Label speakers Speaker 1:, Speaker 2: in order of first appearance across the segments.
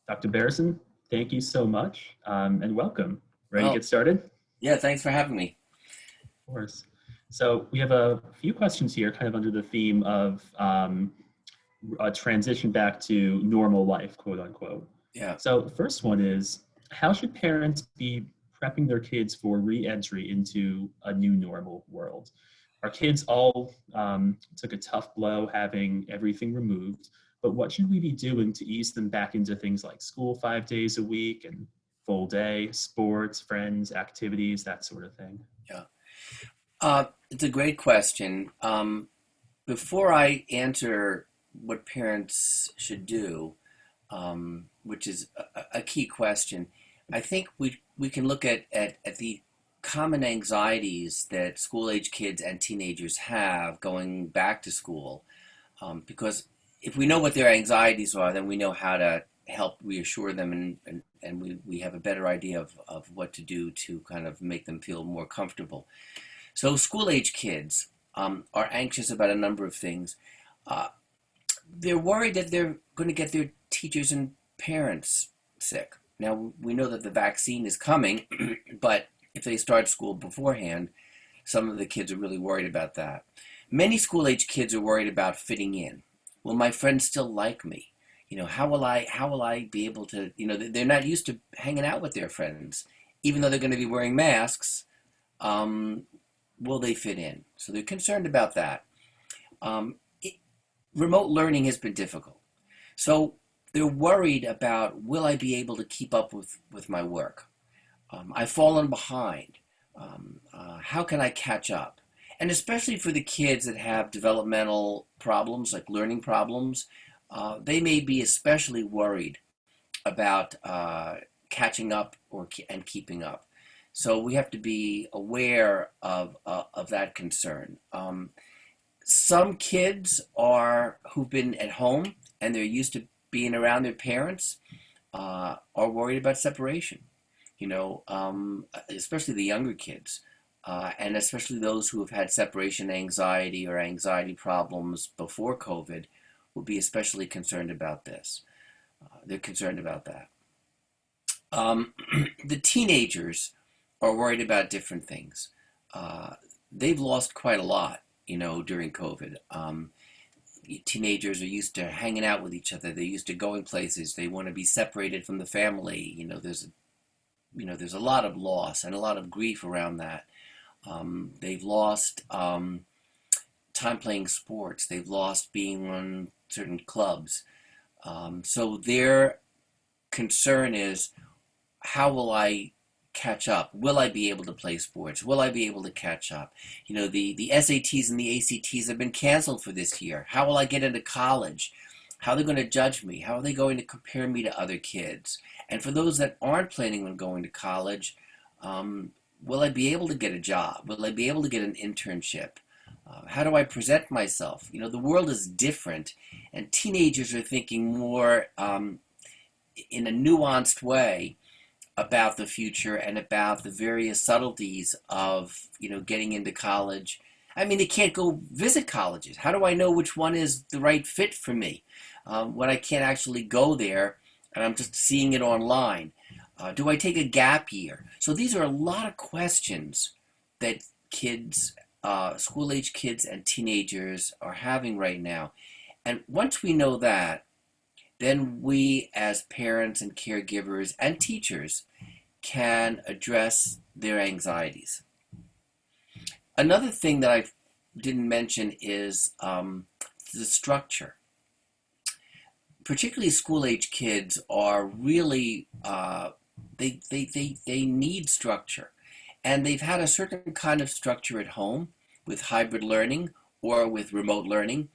Speaker 1: Dr. Beresin, thank you so much and welcome. Ready to
Speaker 2: Oh,
Speaker 1: get started? Of
Speaker 2: yeah, thanks for having me.
Speaker 1: course. So we have a few questions here kind of under the theme of a transition back to normal life, quote unquote.
Speaker 2: Yeah.
Speaker 1: So the first one is, how should parents be prepping their kids for re-entry into a new normal world? Our kids all took a tough blow having everything removed, but what should we be doing to ease them back into things like school 5 days a week and full day, sports, friends, activities, that sort of thing?
Speaker 2: Yeah. It's a great question. Before I answer what parents should do, which is a key question, I think we can look at the common anxieties that school age kids and teenagers have going back to school. Because if we know what their anxieties are, then we know how to help reassure them and we have a better idea of what to do to kind of make them feel more comfortable. So school age kids are anxious about a number of things. Uh, they're worried that they're going to get their teachers and parents sick. Now, we know that the vaccine is coming, but if they start school beforehand, some of the kids are really worried about that. Many school age kids are worried about fitting in. Will my friends still like me? How will I be able to, they're not used to hanging out with their friends. Even though they're going to be wearing masks, um, will they fit in? So they're concerned about that. Um, it, Remote learning has been difficult. So they're worried about, will I be able to keep up with my work? I've fallen behind. How can I catch up? And especially for the kids that have developmental problems, like learning problems, they may be especially worried about catching up and keeping up. So we have to be aware of that concern. Some kids who've been at home and they're used to being around their parents are worried about separation. Especially the younger kids, and especially those who have had separation anxiety or anxiety problems before COVID, will be especially concerned about this. They're concerned about that. Um, the teenagers are worried about different things. Uh, they've lost quite a lot, during COVID. Teenagers are used to hanging out with each other. They're used to going places. They want to be separated from the family. There's a lot of loss and a lot of grief around that. They've lost time playing sports. They've lost being on certain clubs. So their concern is, how will I catch up? Will I be able to play sports? Will I be able to catch up? The SATs and the ACTs have been canceled for this year. How will I get into college? How are they going to judge me? How are they going to compare me to other kids? And for those that aren't planning on going to college, will I be able to get a job? Will I be able to get an internship? How do I present myself? The world is different, and teenagers are thinking more in a nuanced way about the future and about the various subtleties of, getting into college. I mean, they can't go visit colleges. How do I know which one is the right fit for me when I can't actually go there and I'm just seeing it online? Do I take a gap year? So these are a lot of questions that school age kids and teenagers are having right now. And once we know that, then we as parents and caregivers and teachers can address their anxieties. Another thing that I didn't mention is the structure. Particularly school age kids are really, they need structure. And they've had a certain kind of structure at home with hybrid learning or with remote learning.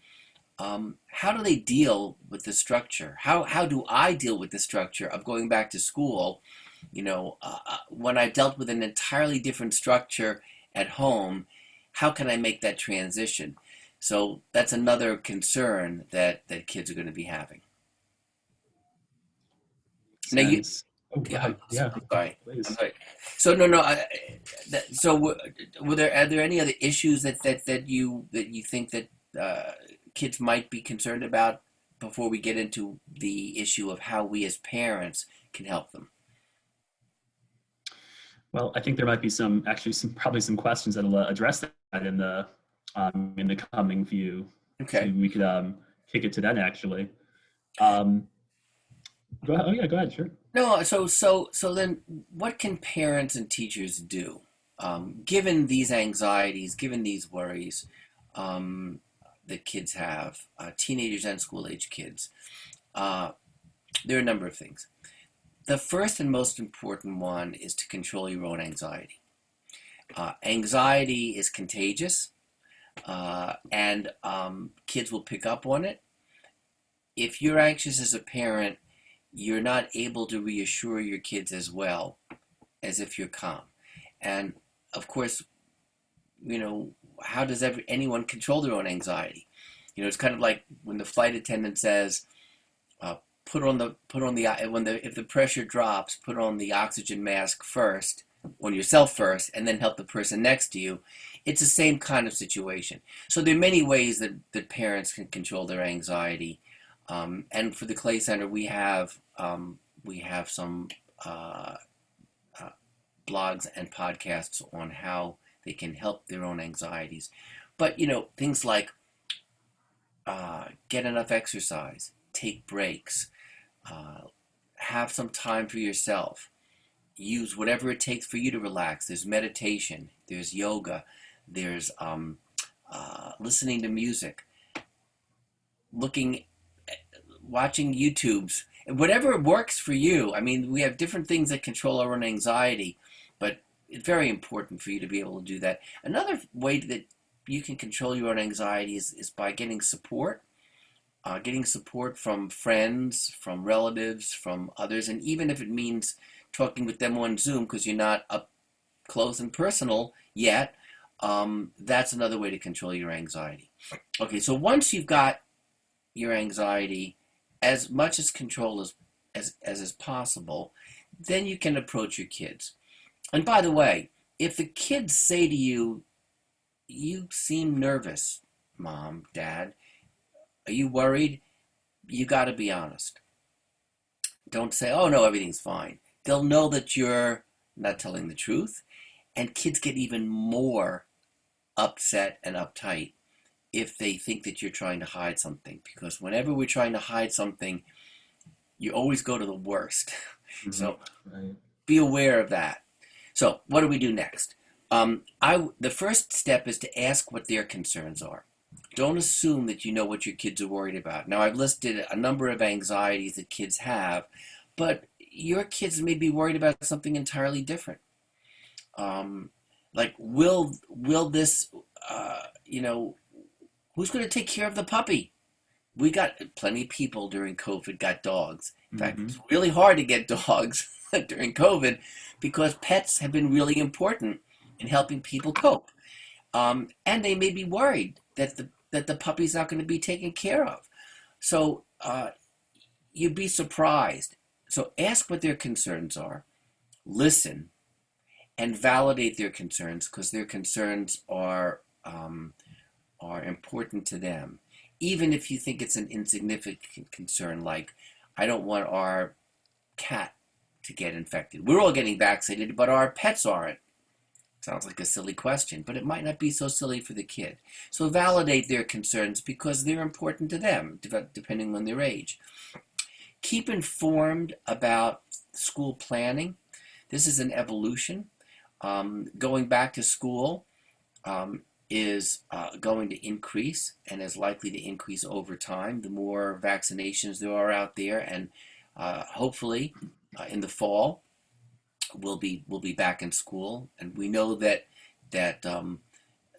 Speaker 2: How do they deal with the structure? How do I deal with the structure of going back to school, when I've dealt with an entirely different structure at home? How can I make that transition? So that's another concern that kids are going to be having. Now you,
Speaker 1: Sense. Oh, go
Speaker 2: yeah,
Speaker 1: ahead. Yeah,
Speaker 2: I'm sorry. I'm
Speaker 1: please.
Speaker 2: sorry. So no, no. So are there any other issues that you think that kids might be concerned about before we get into the issue of how we as parents can help them.
Speaker 1: Well, I think there might be probably some questions that'll address that in the coming few. So
Speaker 2: Okay.
Speaker 1: we could kick it to that actually. Um, Go ahead. Oh yeah, go ahead. Sure.
Speaker 2: No, so then what can parents and teachers do, given these anxieties, given these worries, um, that kids have, teenagers and school age kids? Uh, there are a number of things. The first and most important one is to control your own anxiety. Anxiety is contagious, and kids will pick up on it. If you're anxious as a parent, you're not able to reassure your kids as well as if you're calm. And of course, how does anyone control their own anxiety? It's kind of like when the flight attendant says, uh, if the pressure drops, put on the oxygen mask first, on yourself first, and then help the person next to you. It's the same kind of situation. So there are many ways that parents can control their anxiety. And for the Clay Center, we have some uh, blogs and podcasts on how they can help their own anxieties. But things like get enough exercise, take breaks, uh, have some time for yourself. Use whatever it takes for you to relax. There's meditation, there's yoga, there's listening to music, looking, watching YouTubes, whatever works for you. I mean, we have different things that control our own anxiety, but it's very important for you to be able to do that. Another way that you can control your own anxiety is by getting support from friends, from relatives, from others, and even if it means talking with them on Zoom because you're not up close and personal yet, that's another way to control your anxiety. Okay, so once you've got your anxiety as much as control as is possible, then you can approach your kids. And by the way, if the kids say to you, "You seem nervous, Mom, Dad, are you worried?" You got to be honest. Don't say, "Oh no, everything's fine." They'll know that you're not telling the truth, and kids get even more upset and uptight if they think that you're trying to hide something, because whenever we're trying to hide something, you always go to the worst.
Speaker 1: Mm-hmm.
Speaker 2: So
Speaker 1: Right.
Speaker 2: be aware of that. So what do we do next? The first step is to ask what their concerns are. Don't assume that you know what your kids are worried about. Now, I've listed a number of anxieties that kids have, but your kids may be worried about something entirely different. Um, like, will this, who's going to take care of the puppy? We got plenty of people during COVID got dogs. In fact,
Speaker 1: Mm-hmm.
Speaker 2: it's really hard to get dogs during COVID because pets have been really important in helping people cope. And they may be worried that the puppy's not going to be taken care of. So you'd be surprised. So ask what their concerns are, listen, and validate their concerns because their concerns are important to them. Even if you think it's an insignificant concern, like, I don't want our cat to get infected. We're all getting vaccinated, but our pets aren't. Sounds like a silly question, but it might not be so silly for the kid. So validate their concerns because they're important to them, depending on their age. Keep informed about school planning. This is an evolution. Going back to school is going to increase and is likely to increase over time. The more vaccinations there are out there, and hopefully in the fall we'll be back in school. And we know that the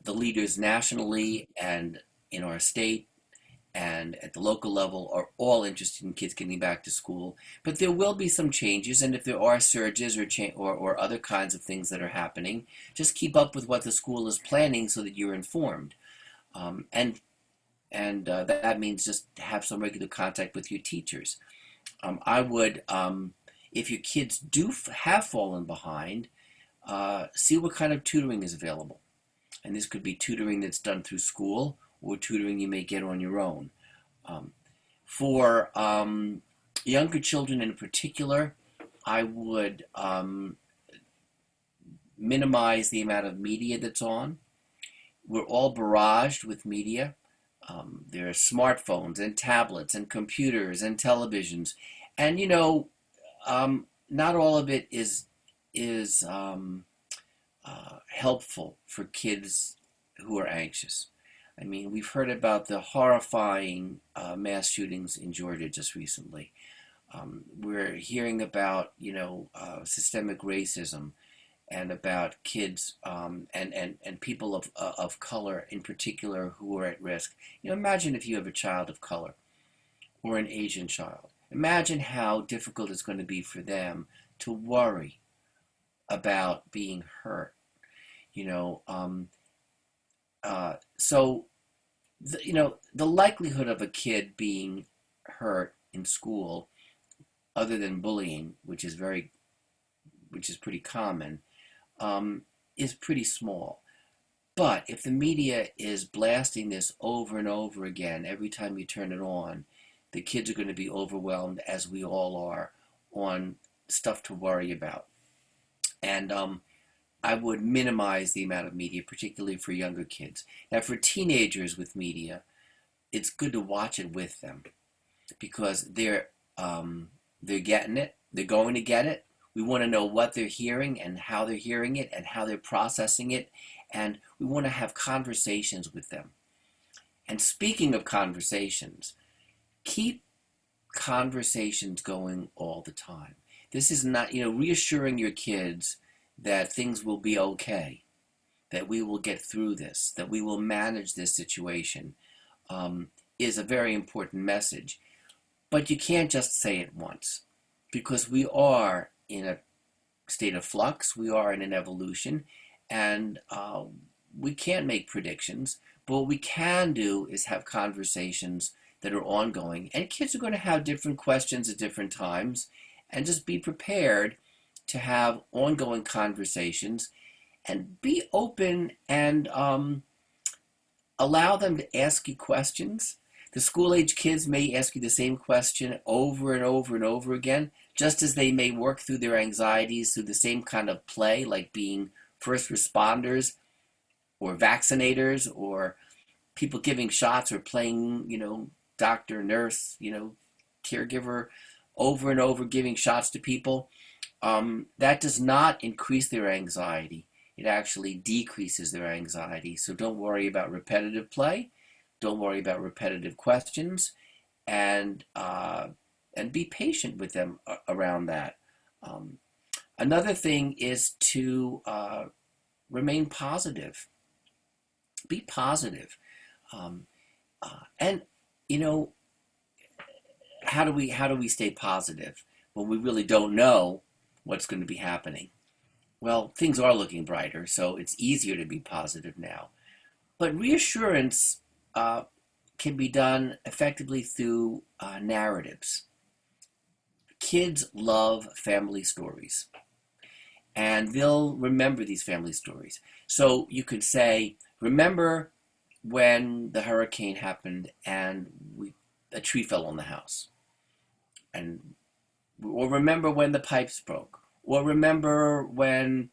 Speaker 2: leaders nationally and in our state and at the local level are all interested in kids getting back to school. But there will be some changes, and if there are surges or other kinds of things that are happening, just keep up with what the school is planning so that you're informed. And that means just have some regular contact with your teachers. I would, if your kids have fallen behind, see what kind of tutoring is available. And this could be tutoring that's done through school or tutoring you may get on your own. Um, For younger children in particular, I would minimize the amount of media that's on. We're all barraged with media. There are smartphones and tablets and computers and televisions, and not all of it is helpful for kids who are anxious. I mean, we've heard about the horrifying mass shootings in Georgia just recently. We're hearing about, systemic racism and about kids and people of color in particular who are at risk. Imagine if you have a child of color or an Asian child. Imagine how difficult it's going to be for them to worry about being hurt. You know, so the likelihood of a kid being hurt in school, other than bullying, which is pretty common, is pretty small. But if the media is blasting this over and over again, every time you turn it on, the kids are going to be overwhelmed, as we all are, on stuff to worry about. And I would minimize the amount of media, particularly for younger kids. Now, for teenagers with media, it's good to watch it with them because they're getting it. They're going to get it. We want to know what they're hearing and how they're hearing it and how they're processing it. And we want to have conversations with them. And speaking of conversations, keep conversations going all the time. This is not, reassuring your kids that things will be okay, that we will get through this, that we will manage this situation, is a very important message. But you can't just say it once, because we are in a state of flux, we are in an evolution, and we can't make predictions, but what we can do is have conversations that are ongoing, and kids are going to have different questions at different times, and just be prepared to have ongoing conversations and be open and allow them to ask you questions. The school-age kids may ask you the same question over and over and over again, just as they may work through their anxieties through the same kind of play, like being first responders or vaccinators or people giving shots or playing, doctor, nurse, caregiver, over and over giving shots to people. That does not increase their anxiety. It actually decreases their anxiety. So don't worry about repetitive play. Don't worry about repetitive questions, and be patient with them around that. Another thing is to remain positive. Be positive, and how do we stay positive when we really don't know what's going to be happening? Well, things are looking brighter, so it's easier to be positive now. But reassurance can be done effectively through narratives. Kids love family stories, and they'll remember these family stories. So you could say, remember when the hurricane happened and a tree fell on the house, or remember when the pipes broke, or remember when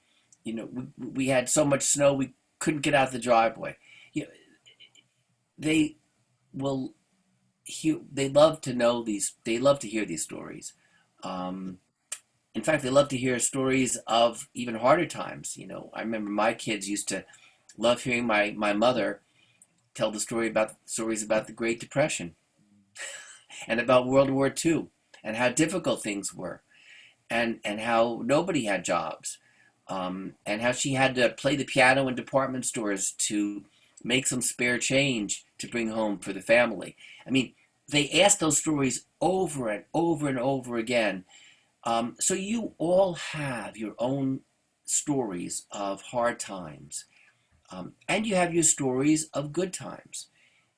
Speaker 2: we had so much snow we couldn't get out the driveway. They will they love to know these. They love to hear these stories. In fact, they love to hear stories of even harder times. I remember my kids used to love hearing my mother tell stories about the Great Depression and about World War II and how difficult things were, and how nobody had jobs, and how she had to play the piano in department stores to make some spare change to bring home for the family. I mean, they asked those stories over and over and over again. So you all have your own stories of hard times, and you have your stories of good times.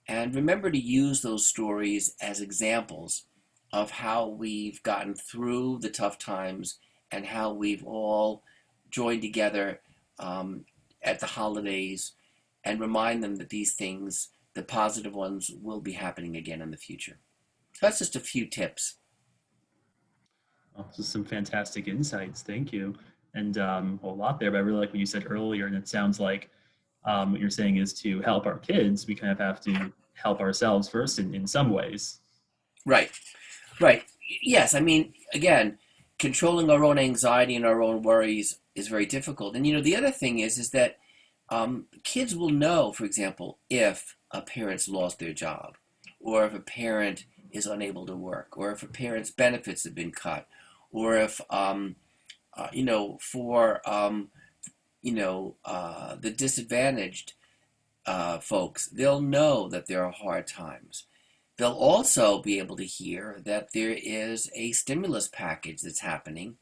Speaker 2: And remember to use those stories as examples of how we've gotten through the tough times and how we've all joined together at the holidays, and remind them that these things, the positive ones, will be happening again in the future. So that's just a few tips.
Speaker 1: Oh, this is some fantastic insights. Thank you. And a lot there, but I really like what you said earlier. And it sounds like what you're saying is to help our kids, we kind of have to help ourselves first in some ways.
Speaker 2: Right, right. Yes, I mean, again, controlling our own anxiety and our own worries is very difficult. And the other thing is that kids will know, for example, if a parent's lost their job, or if a parent is unable to work, or if a parent's benefits have been cut, or if for the disadvantaged folks, they'll know that there are hard times. They'll also be able to hear that there is a stimulus package that's happening.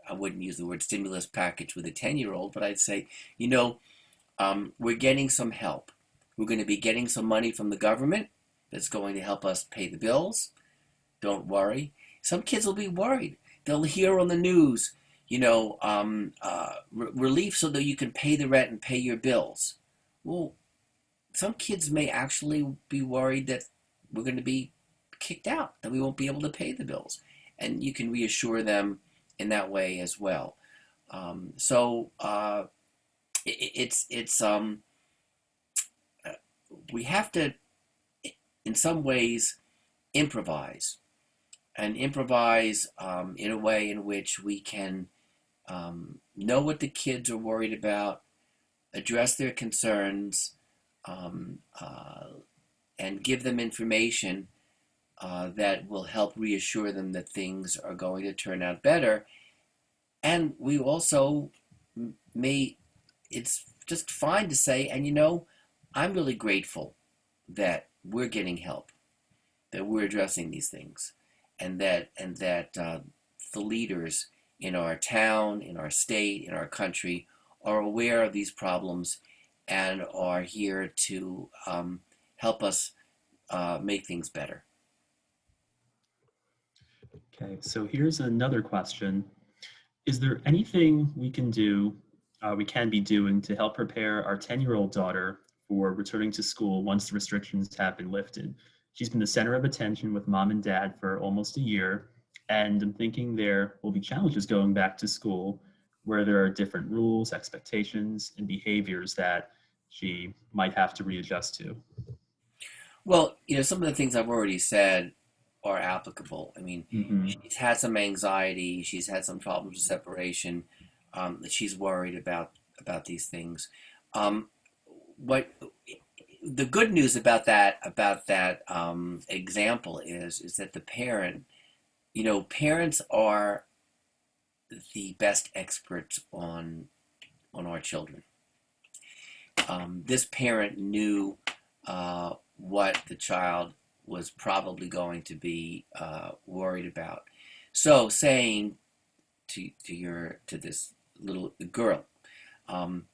Speaker 2: I wouldn't use the word stimulus package with a 10-year-old, but I'd say, we're getting some help. We're going to be getting some money from the government that's going to help us pay the bills. Don't worry. Some kids will be worried. They'll hear on the news, relief so that you can pay the rent and pay your bills. Well, some kids may actually be worried that we're going to be kicked out, that we won't be able to pay the bills. And you can reassure them in that way as well. So it's we have to, in some ways, improvise and improvise in a way in which we can know what the kids are worried about, address their concerns, um, uh, and give them information that will help reassure them that things are going to turn out better. And we also may, it's just fine to say, and I'm really grateful that we're getting help, that we're addressing these things, and that the leaders in our town, in our state, in our country are aware of these problems and are here to help us make things better.
Speaker 1: Okay, so here's another question. Is there anything we can be doing to help prepare our 10-year-old daughter for returning to school once the restrictions have been lifted? She's been the center of attention with mom and dad for almost a year, and I'm thinking there will be challenges going back to school where there are different rules, expectations, and behaviors that she might have to readjust to.
Speaker 2: Well, some of the things I've already said are applicable. I mean,
Speaker 1: Hmm.
Speaker 2: she's had some anxiety, she's had some problems with separation, that she's worried about these things. Um, what the good news about that example is that the parent, parents are the best experts on our children. This parent knew what the child was probably going to be worried about. So saying to this little girl, um,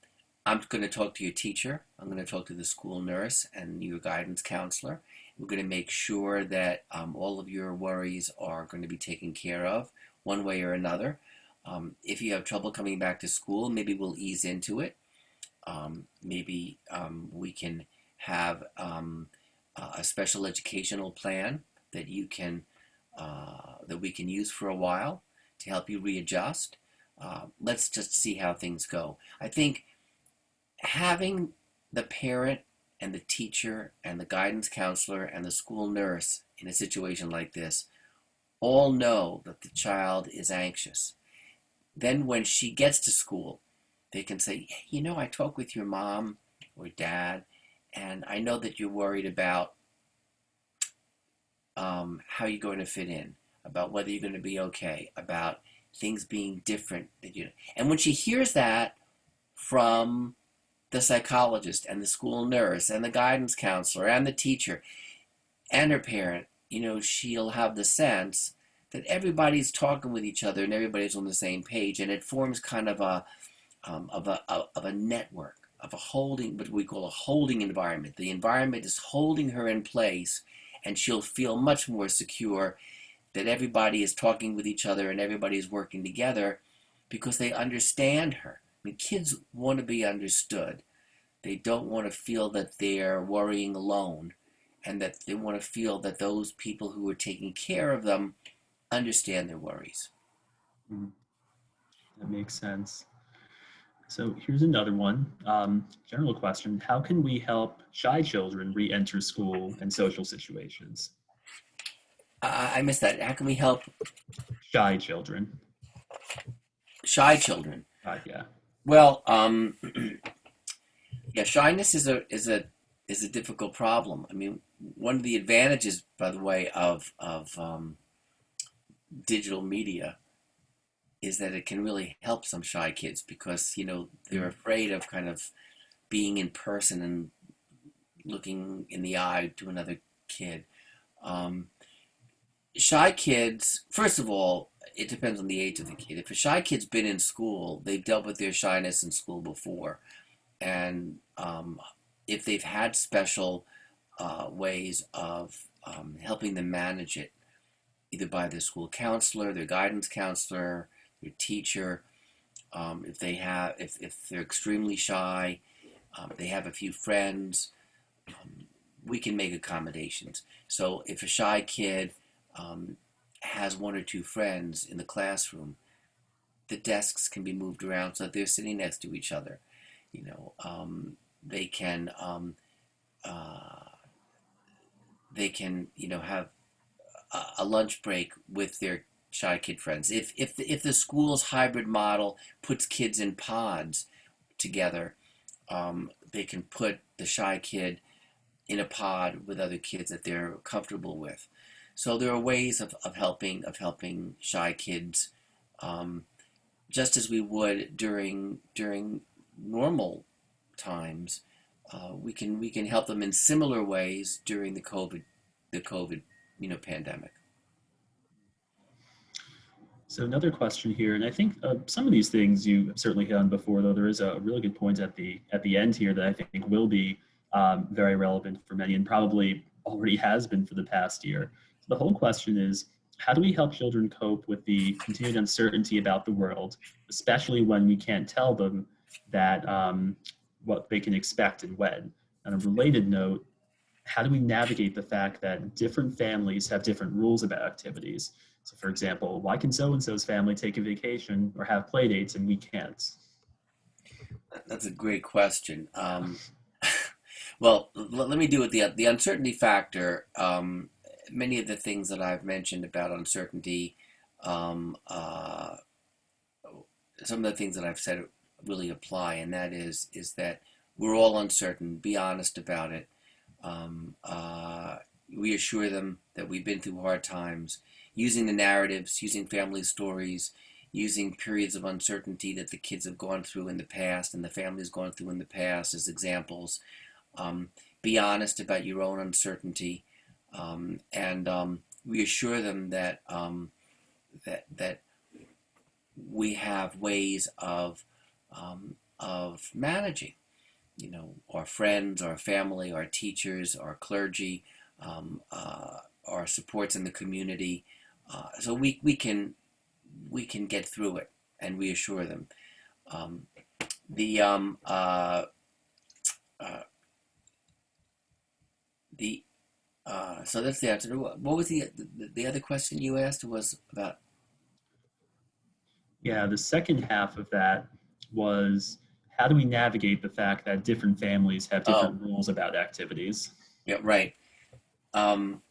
Speaker 2: I'm going to talk to your teacher. I'm going to talk to the school nurse and your guidance counselor. We're going to make sure that all of your worries are going to be taken care of one way or another. If you have trouble coming back to school, maybe we'll ease into it. Maybe we can have a special educational plan that you can that we can use for a while to help you readjust. Let's just see how things go. I think having the parent and the teacher and the guidance counselor and the school nurse in a situation like this all know that the child is anxious. Then when she gets to school, they can say, hey, I talked with your mom or dad, and I know that you're worried about how you're going to fit in, about whether you're going to be okay, about things being different. And when she hears that from the psychologist and the school nurse and the guidance counselor and the teacher and her parent, she'll have the sense that everybody's talking with each other and everybody's on the same page, and it forms kind of a network of a holding, what we call a holding environment. The environment is holding her in place, and she'll feel much more secure that everybody is talking with each other and everybody is working together because they understand her. I mean, kids want to be understood. They don't want to feel that they're worrying alone. and that they want to feel that those people who are taking care of them understand their worries.
Speaker 1: Mm, that makes sense. So here's another one. General question: how can we help shy children re-enter school and social situations?
Speaker 2: I missed that. How can we help
Speaker 1: Shy children.
Speaker 2: shy children?
Speaker 1: Yeah.
Speaker 2: Well, yeah, shyness is a difficult problem. I mean, one of the advantages, by the way, of digital media is that it can really help some shy kids because they're
Speaker 1: Mm,
Speaker 2: afraid of kind of being in person and looking in the eye to another kid. Um, Shy kids, first of all, it depends on the age of the kid. If a shy kid's been in school, they've dealt with their shyness in school before, and if they've had special ways of helping them manage it, either by their school counselor, their guidance counselor, their teacher. If they're extremely shy, they have a few friends. We can make accommodations. So if a shy kid um, has one or two friends in the classroom, the desks can be moved around so that they're sitting next to each other. You know, they can uh, have a lunch break with their shy kid friends. If the school's hybrid model puts kids in pods together, they can put the shy kid in a pod with other kids that they're comfortable with. So there are ways of helping shy kids, um, just as we would during normal times. We can help them in similar ways during the COVID pandemic.
Speaker 1: So another question here, and I think some of these things you have certainly hit on before, though there is a really good point at the end here that I think will be very relevant for many, and probably already has been for the past year. So the whole question is, how do we help children cope with the continued uncertainty about the world, especially when we can't tell them that what they can expect and when? On a related note, how do we navigate the fact that different families have different rules about activities? So, for example, why can so and so's family take a vacation or have play dates and we can't?
Speaker 2: That's a great question. Well, let me do it. The uncertainty factor. Many of the things that I've mentioned about uncertainty, um, uh, some of the things that I've said really apply, and that is that we're all uncertain. Be honest about it. Reassure them that we've been through hard times, using the narratives, using family stories, using periods of uncertainty that the kids have gone through in the past and the family's gone through in the past as examples. Um, be honest about your own uncertainty, and reassure them that we have ways of managing. Our friends, our family, our teachers, our clergy, our supports in the community. So we can get through it and reassure them. Um, the uh, the so that's the answer. What was the other question you asked was about?
Speaker 1: Yeah, the second half of that was, how do we navigate the fact that different families have
Speaker 2: Oh,
Speaker 1: different rules about activities?
Speaker 2: yeah, right. Um,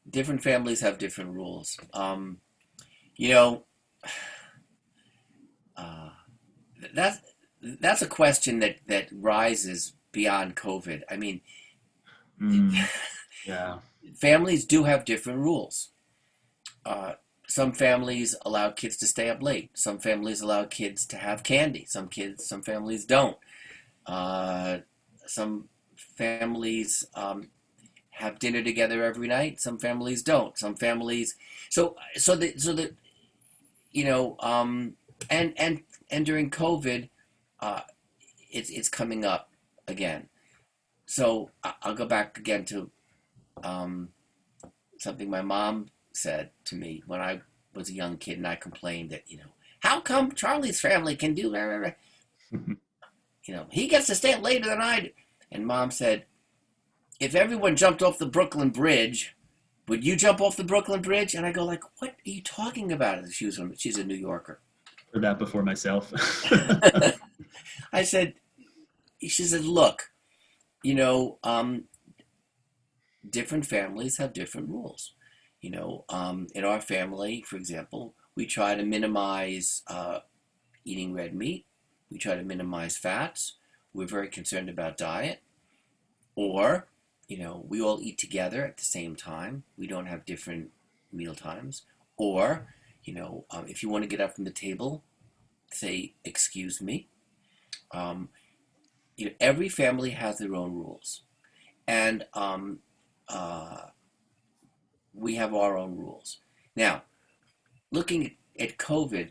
Speaker 2: Different families have different rules. You know, uh, that's that's a question that rises beyond COVID. I mean,
Speaker 1: Mm, yeah.
Speaker 2: families do have different rules. Uh, some families allow kids to stay up late. Some families allow kids to have candy. Some families don't. Uh, some families have dinner together every night. Some families don't. Some families, so that you know, and during COVID, uh, it's coming up again. So I'll go back again to um, something my mom said to me when I was a young kid, and I complained that how come Charlie's family can do blah, blah, blah? He gets to stay up later than I do, and mom said, if everyone jumped off the Brooklyn Bridge, would you jump off the Brooklyn Bridge? And I go like, what are you talking about? She's a New Yorker.
Speaker 1: Heard that before myself.
Speaker 2: I said, she said, look, you know, different families have different rules. In our family, for example, we try to minimize eating red meat. We try to minimize fats. We're very concerned about diet. Or, we all eat together at the same time. We don't have different meal times. Or, if you want to get up from the table, say, excuse me. Um, every family has their own rules. And uh, we have our own rules. Now, looking at COVID,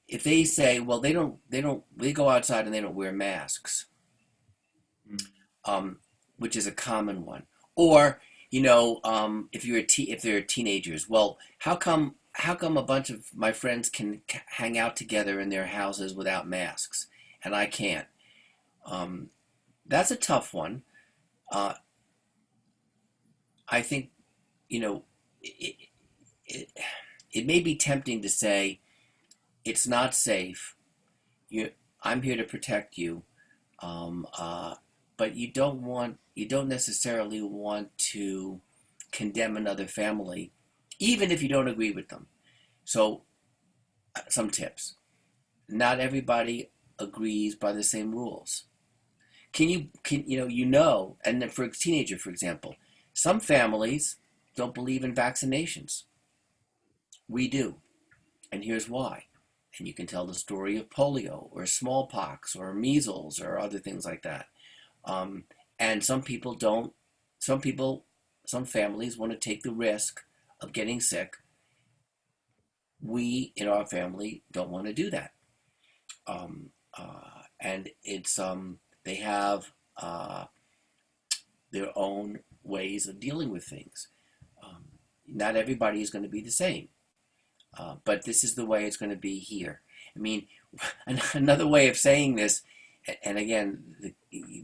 Speaker 2: if they say, well, they go outside and they don't wear masks, um, which is a common one. Or, if they're teenagers, well, how come a bunch of my friends can hang out together in their houses without masks and I can't? Um, that's a tough one. Uh, I think, you know, it, it, it may be tempting to say it's not safe. You, I'm here to protect you, um, uh, but you don't necessarily want to condemn another family, even if you don't agree with them. So, some tips: not everybody agrees by the same rules. And then for a teenager, for example, some families don't believe in vaccinations. We do, and here's why. And you can tell the story of polio or smallpox or measles or other things like that. Um, and some people don't. Some people, some families want to take the risk of getting sick. We in our family don't want to do that. And they have their own ways of dealing with things. Um, Not everybody is going to be the same, but this is the way it's going to be here. I mean, another way of saying this, and again,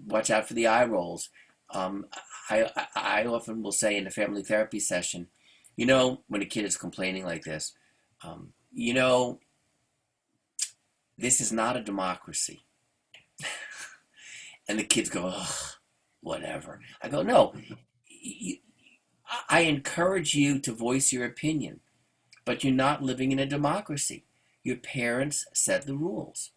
Speaker 2: watch out for the eye rolls. Um, I often will say in a family therapy session, when a kid is complaining like this, um, you know, this is not a democracy. And the kids go, ugh, whatever. I go, no, you, I encourage you to voice your opinion, but you're not living in a democracy. Your parents set the rules,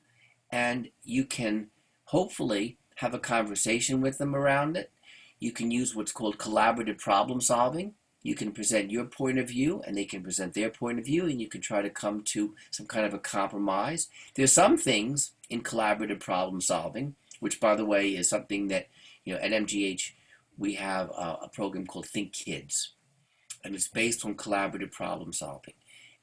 Speaker 2: and you can hopefully have a conversation with them around it. You can use what's called collaborative problem solving. You can present your point of view, and they can present their point of view, and you can try to come to some kind of a compromise. There's some things in collaborative problem solving, which, by the way, is something that, at MGH, we have a program called Think Kids, and it's based on collaborative problem solving.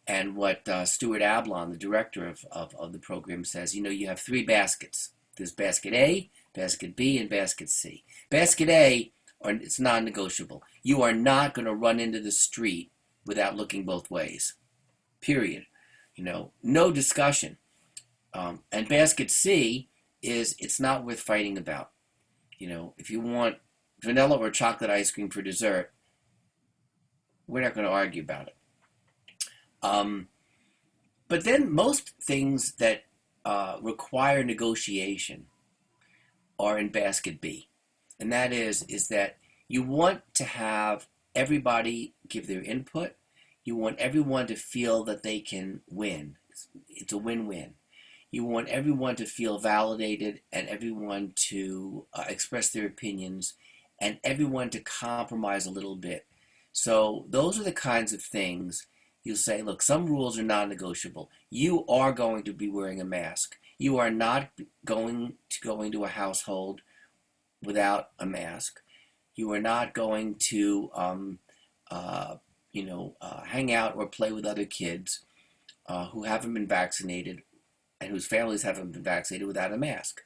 Speaker 2: And what Stuart Ablon, the director of the program, says, you have three baskets. There's basket A, basket B, and basket C. Basket A, it's non-negotiable. You are not going to run into the street without looking both ways. Period. No discussion. And basket C is it's not worth fighting about. If you want vanilla or chocolate ice cream for dessert, we're not going to argue about it. Um, but then most things that require negotiation are in basket B. And that is that you want to have everybody give their input. You want everyone to feel that they can win. It's a win-win. You want everyone to feel validated and everyone to express their opinions and everyone to compromise a little bit. So those are the kinds of things you'll say, look, some rules are non-negotiable. You are going to be wearing a mask. You are not going to go into a household without a mask. You are not going to, hang out or play with other kids who haven't been vaccinated and whose families haven't been vaccinated without a mask.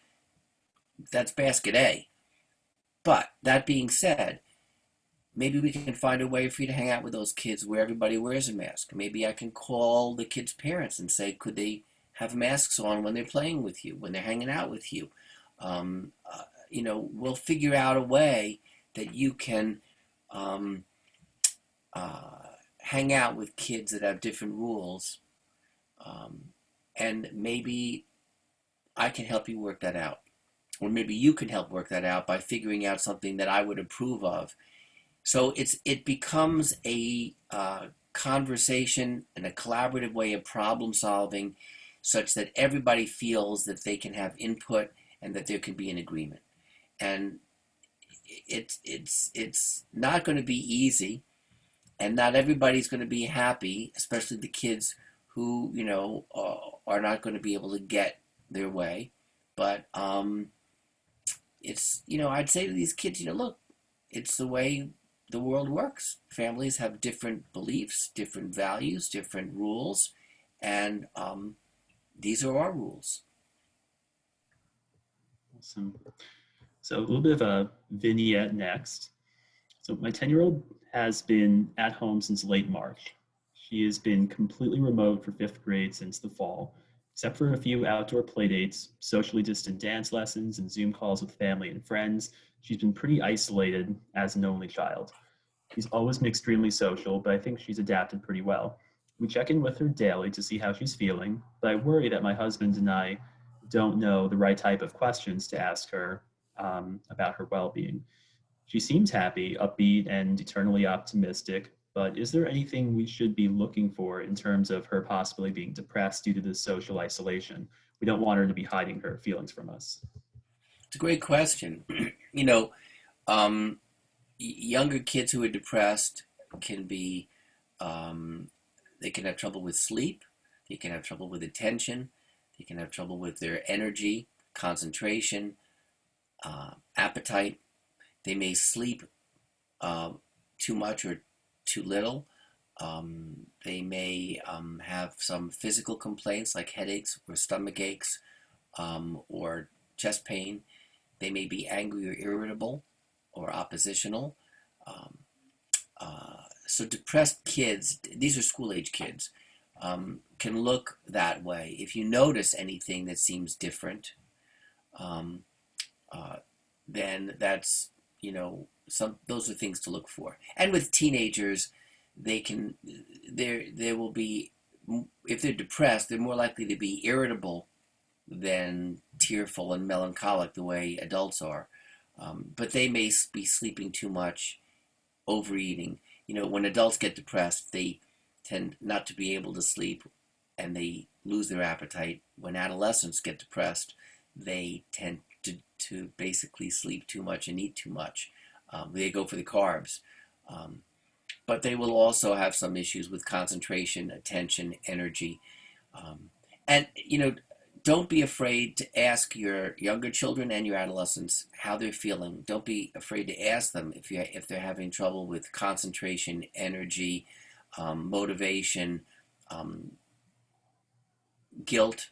Speaker 2: That's basket A. But that being said, maybe we can find a way for you to hang out with those kids where everybody wears a mask. Maybe I can call the kids' parents and say, could they have masks on when they're playing with you, when they're hanging out with you? We'll figure out a way that you can um, hang out with kids that have different rules, um, and maybe I can help you work that out, or maybe you can help work that out by figuring out something that I would approve of. So it becomes a conversation and a collaborative way of problem solving, such that everybody feels that they can have input and that there can be an agreement. And it's not going to be easy, and not everybody's going to be happy, especially the kids who are not going to be able to get their way. But it's I'd say to these kids, look, it's the way the world works. Families have different beliefs, different values, different rules, and these are our rules.
Speaker 1: Awesome. So a little bit of a vignette next. So my 10-year-old has been at home since late March. She has been completely remote for fifth grade since the fall, except for a few outdoor play dates, socially distant dance lessons, and Zoom calls with family and friends. She's been pretty isolated as an only child. She's always been extremely social, but I think she's adapted pretty well. We check in with her daily to see how she's feeling, but I worry that my husband and I don't know the right type of questions to ask her about her well being. She seems happy, upbeat, and eternally optimistic, but is there anything we should be looking for in terms of her possibly being depressed due to this social isolation? We don't want her to be hiding her feelings from us.
Speaker 2: It's a great question. you know, um, Younger kids who are depressed can be, they can have trouble with sleep, they can have trouble with attention, they can have trouble with their energy, concentration, appetite. They may sleep uh, too much or too little. They may have some physical complaints like headaches or stomach aches, or chest pain. They may be angry or irritable or oppositional. Um, so depressed kids, these are school age kids, can look that way. If you notice anything that seems different, um, uh, then that's, some those are things to look for. And with teenagers, they can there will be, if they're depressed, they're more likely to be irritable than tearful and melancholic the way adults are. But they may be sleeping too much, overeating. When adults get depressed, they tend not to be able to sleep and they lose their appetite. When adolescents get depressed, they tend to basically sleep too much and eat too much. They go for the carbs. Um, but they will also have some issues with concentration, attention, energy. And, don't be afraid to ask your younger children and your adolescents how they're feeling. Don't be afraid to ask them if they're having trouble with concentration, energy, motivation, um, guilt,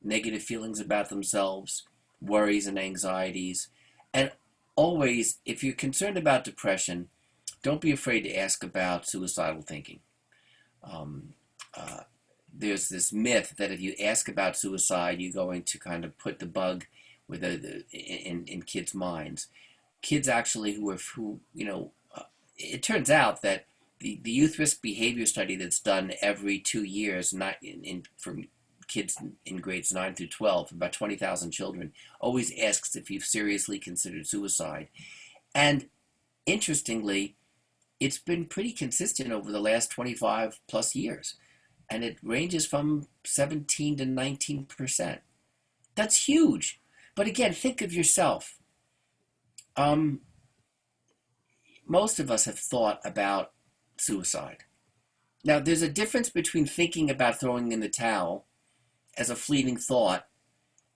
Speaker 2: negative feelings about themselves, worries and anxieties. And always, if you're concerned about depression, don't be afraid to ask about suicidal thinking. Um, uh, there's this myth that if you ask about suicide, you're going to kind of put the bug in kids' minds. Kids actually it turns out that the youth risk behavior study that's done every 2 years, not for kids in grades 9 through 12, about 20,000 children, always asks if you've seriously considered suicide. And interestingly, it's been pretty consistent over the last 25 plus years. And it ranges from 17 to 19%. That's huge. But again, think of yourself. Um, Most of us have thought about suicide. Now, there's a difference between thinking about throwing in the towel as a fleeting thought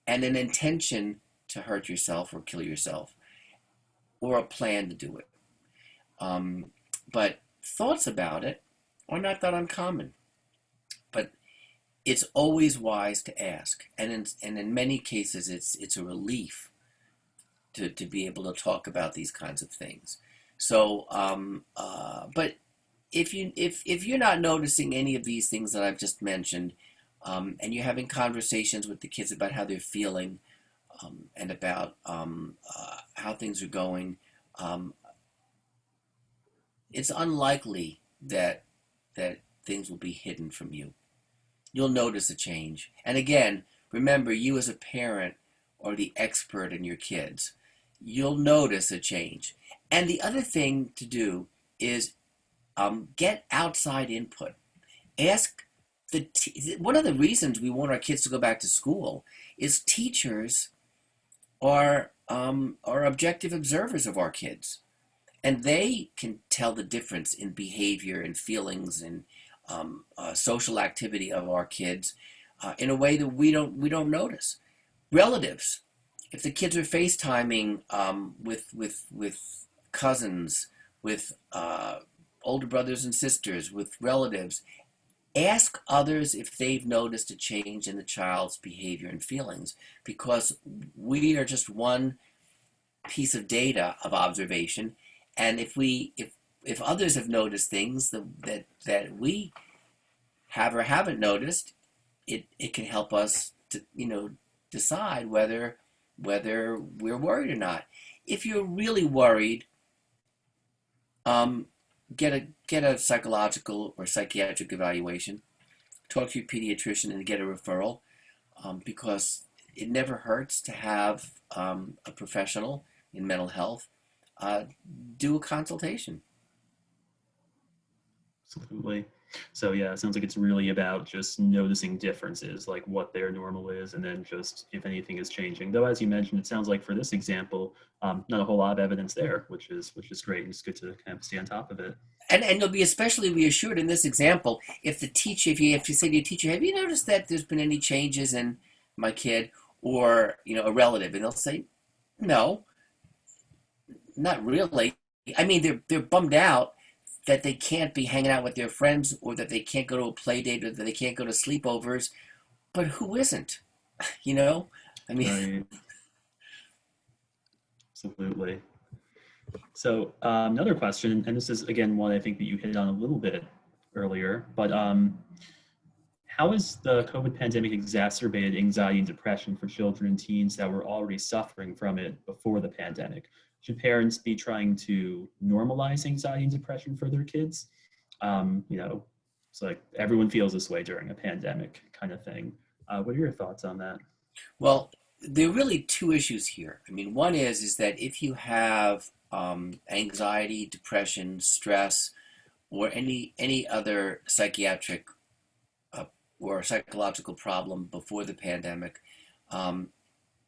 Speaker 2: and an intention to hurt yourself or kill yourself, or a plan to do it. Um, but thoughts about it are not that uncommon. But it's always wise to ask, and in many cases, it's a relief to be able to talk about these kinds of things. So, but if you're not noticing any of these things that I've just mentioned, and you're having conversations with the kids about how they're feeling, and about how things are going, um, it's unlikely that things will be hidden from you. You'll notice a change. And again, remember, you as a parent are the expert in your kids. You'll notice a change. And the other thing to do is get outside input. Ask one of the reasons we want our kids to go back to school is teachers are objective observers of our kids, and they can tell the difference in behavior and feelings and social activity of our kids in a way that we don't notice. Relatives, if the kids are FaceTiming with cousins, with older brothers and sisters, with relatives, ask others if they've noticed a change in the child's behavior and feelings, because we are just one piece of data of observation, and if others have noticed things that we have or haven't noticed, it can help us to decide whether we're worried or not. If you're really worried, um, get a psychological or psychiatric evaluation. Talk to your pediatrician and get a referral, because it never hurts to have a professional in mental health uh, do a consultation.
Speaker 1: Absolutely. So yeah, it sounds like it's really about just noticing differences, like what their normal is, and then just if anything is changing. Though, as you mentioned, it sounds like for this example, not a whole lot of evidence there, which is great, and it's good to kind of stay on top of it.
Speaker 2: And you'll be especially reassured in this example if the teacher, if you say to your teacher, "Have you noticed that there's been any changes in my kid?" Or a relative, and they'll say, "No, not really." I mean, they're bummed out that they can't be hanging out with their friends, or that they can't go to a play date, or that they can't go to sleepovers. But who isn't? You know, I mean,
Speaker 1: Right. Absolutely. So another question, and this is again one I think that you hit on a little bit earlier, but how has the COVID pandemic exacerbated anxiety and depression for children and teens that were already suffering from it before the pandemic? Should parents be trying to normalize anxiety and depression for their kids? It's like everyone feels this way during a pandemic kind of thing. What are your thoughts on that?
Speaker 2: well, there are really two issues here. I mean, one is that if you have anxiety, depression, stress, or any other psychiatric uh, or psychological problem before the pandemic, um,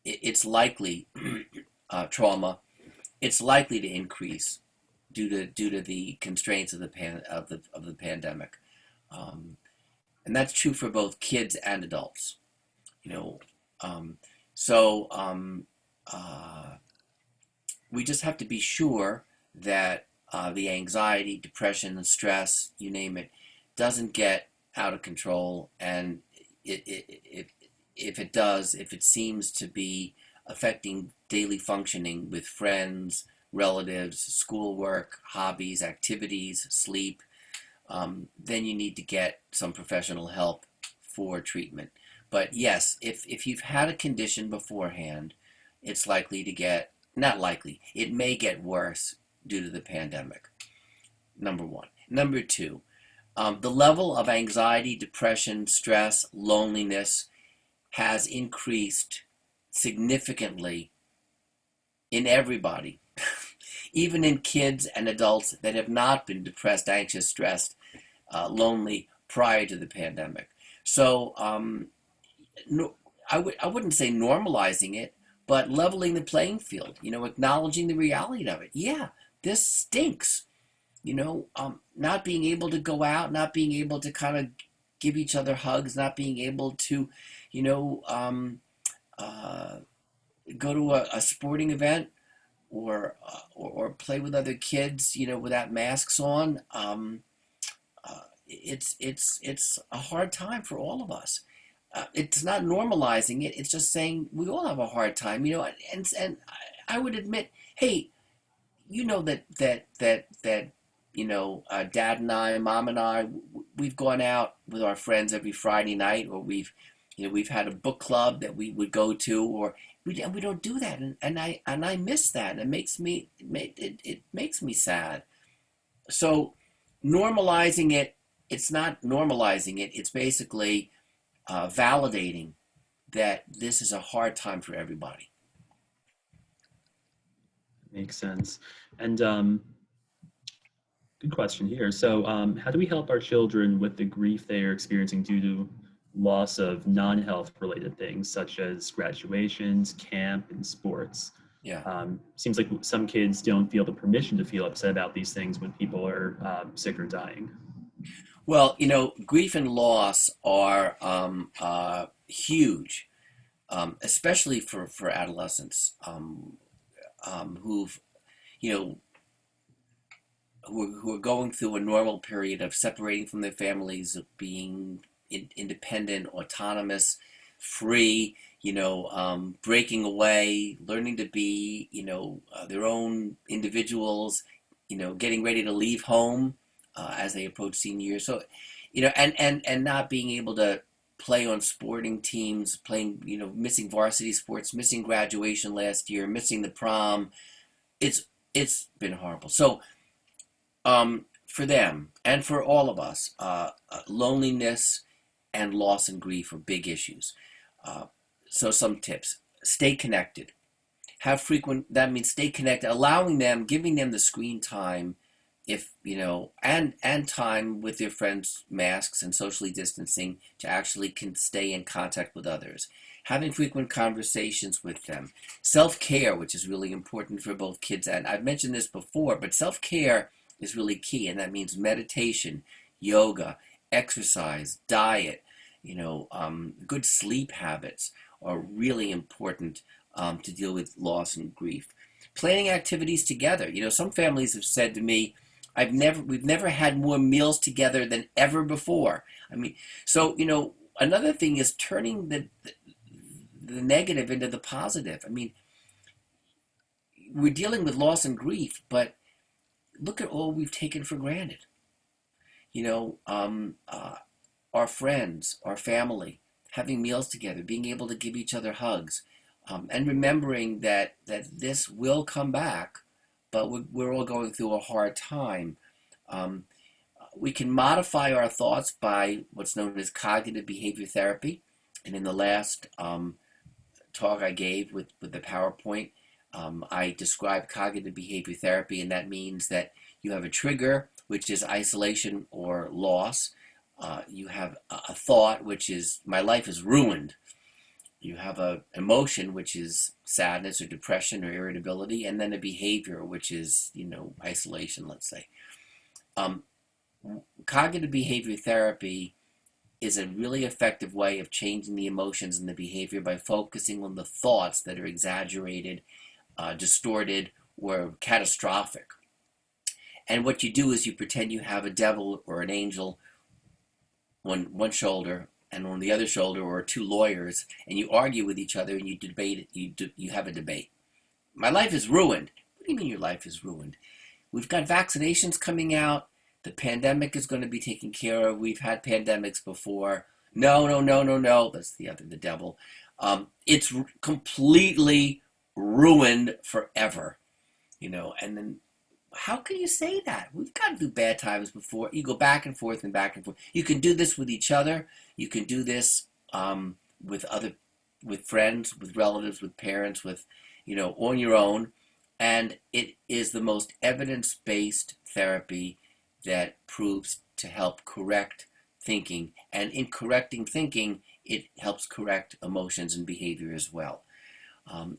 Speaker 2: it's likely trauma. It's likely to increase due to the constraints of the pandemic, um, and that's true for both kids and adults. You know, um, so uh, we just have to be sure that the anxiety, depression, and stress, you name it, doesn't get out of control. And if it does, if it seems to be affecting daily functioning with friends, relatives, schoolwork, hobbies, activities, sleep, then you need to get some professional help for treatment. But yes, if you've had a condition beforehand, it's likely to get, not likely, it may get worse due to the pandemic, number one. Number two, the level of anxiety, depression, stress, loneliness has increased significantly in everybody, even in kids and adults that have not been depressed, anxious, stressed, lonely prior to the pandemic. So no, I wouldn't say normalizing it, but leveling the playing field, acknowledging the reality of it. Yeah, this stinks. Not being able to go out, not being able to kind of give each other hugs, not being able to, you know, uh, go to a sporting event, or play with other kids, without masks on. It's a hard time for all of us. It's not normalizing it. It's just saying we all have a hard time, and I would admit, hey, that Dad and I, Mom and I, we've gone out with our friends every Friday night, or we've We've had a book club that we would go to, or we don't do that, and I miss that. And it makes me sad. So normalizing it, it's not normalizing it. It's basically validating that this is a hard time for everybody.
Speaker 1: Makes sense. And good question here. So, how do we help our children with the grief they are experiencing due to loss of non-health related things such as graduations, camp, and sports?
Speaker 2: Yeah.
Speaker 1: Seems like some kids don't feel the permission to feel upset about these things when people are sick or dying.
Speaker 2: Well, grief and loss are huge, especially for adolescents who've you know who are going through a normal period of separating from their families, of being independent, autonomous, free, breaking away, learning to be, their own individuals, getting ready to leave home as they approach senior year. So, and not being able to play on sporting teams, playing, missing varsity sports, missing graduation last year, missing the prom. It's been horrible. So for them and for all of us, loneliness and loss and grief are big issues. So some tips: stay connected. Have frequent. That means stay connected, allowing them, giving them the screen time, if and time with their friends, masks and socially distancing, to actually can stay in contact with others. Having frequent conversations with them. Self-care, which is really important for both kids, and I've mentioned this before, but self-care is really key, and that means meditation, yoga, exercise, diet, good sleep habits are really important to deal with loss and grief. Planning activities together. Some families have said to me, we've never had more meals together than ever before. I mean, so, another thing is turning the negative into the positive. I mean, we're dealing with loss and grief, but look at all we've taken for granted. Our friends, our family, having meals together, being able to give each other hugs, and remembering that this will come back, but we're all going through a hard time. We can modify our thoughts by what's known as cognitive behavior therapy. And in the last talk I gave with the PowerPoint, I described cognitive behavior therapy, and that means that you have a trigger, which is isolation or loss. You have a thought, which is, my life is ruined. You have an emotion, which is sadness or depression or irritability, and then a behavior, which is, isolation, let's say. Cognitive behavior therapy is a really effective way of changing the emotions and the behavior by focusing on the thoughts that are exaggerated, distorted, or catastrophic. And what you do is you pretend you have a devil or an angel on one shoulder and on the other shoulder, or two lawyers, and you argue with each other and you debate it. You have a debate. My life is ruined. What do you mean your life is ruined? We've got vaccinations coming out. The pandemic is going to be taken care of. We've had pandemics before. No, no, no, no, no. That's the devil. It's completely ruined forever. And then how can you say that? We've gone through bad times before. You go back and forth and back and forth. You can do this with each other. You can do this with friends, with relatives, with parents, on your own. And it is the most evidence-based therapy that proves to help correct thinking. And in correcting thinking, it helps correct emotions and behavior as well.